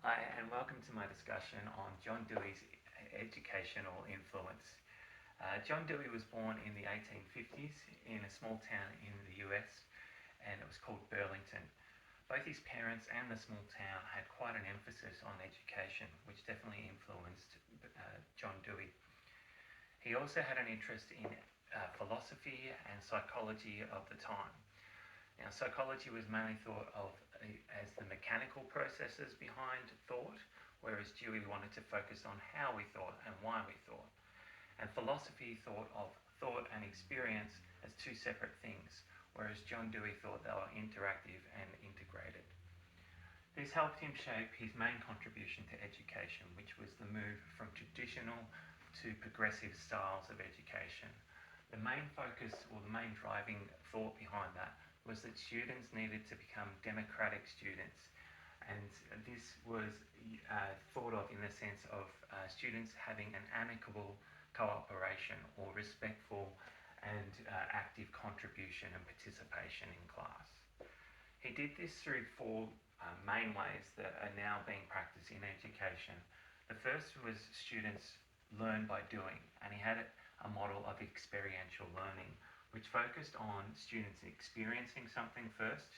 Hi, and welcome to my discussion on John Dewey's educational influence. John Dewey was born in the 1850s in a small town in the US, and it was called Burlington. Both his parents and the small town had quite an emphasis on education, which definitely influenced John Dewey. He also had an interest in philosophy and psychology of the time. Now, psychology was mainly thought of as the mechanical processes behind thought, whereas Dewey wanted to focus on how we thought and why we thought. And philosophy thought of thought and experience as two separate things, whereas John Dewey thought they were interactive and integrated. This helped him shape his main contribution to education, which was the move from traditional to progressive styles of education. The main focus, or the main driving thought behind that, was that students needed to become democratic students. And this was thought of in the sense of students having an amicable cooperation or respectful and active contribution and participation in class. He did this through four main ways that are now being practiced in education. The first was students learn by doing, and he had a model of experiential learning, which focused on students experiencing something first,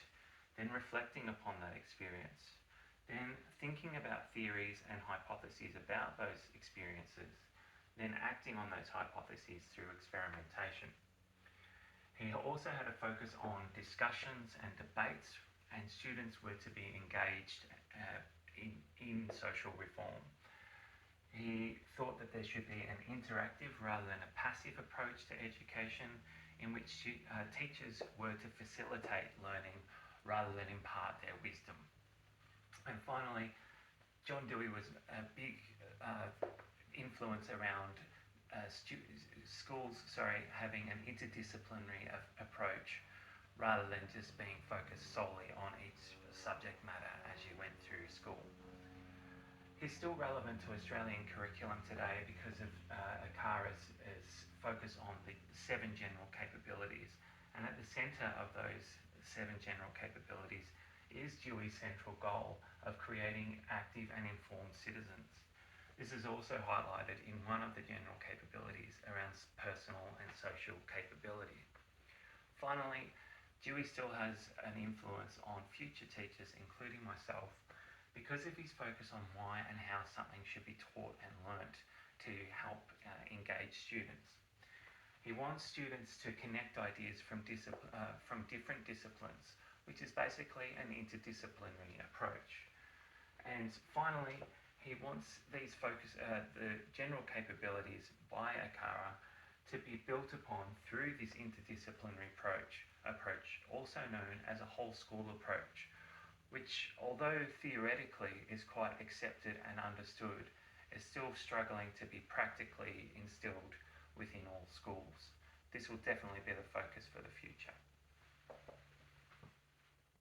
then reflecting upon that experience, then thinking about theories and hypotheses about those experiences, then acting on those hypotheses through experimentation. He also had a focus on discussions and debates, and students were to be engaged in social reform. He thought that there should be an interactive rather than a passive approach to education, in which teachers were to facilitate learning rather than impart their wisdom. And finally, John Dewey was a big influence around schools having an interdisciplinary approach rather than just being focused solely on each subject matter as you went through school. He's still relevant to Australian curriculum today because of ACARA's focus on the 7 general capabilities. And at the centre of those 7 general capabilities is Dewey's central goal of creating active and informed citizens. This is also highlighted in one of the general capabilities around personal and social capability. Finally, Dewey still has an influence on future teachers, including myself, because of his focus on why and how something should be taught and learnt to help engage students. He wants students to connect ideas from different disciplines, which is basically an interdisciplinary approach. And finally, he wants the general capabilities by ACARA to be built upon through this interdisciplinary approach, also known as a whole school approach, which, although theoretically is quite accepted and understood, is still struggling to be practically instilled within all schools. This will definitely be the focus for the future.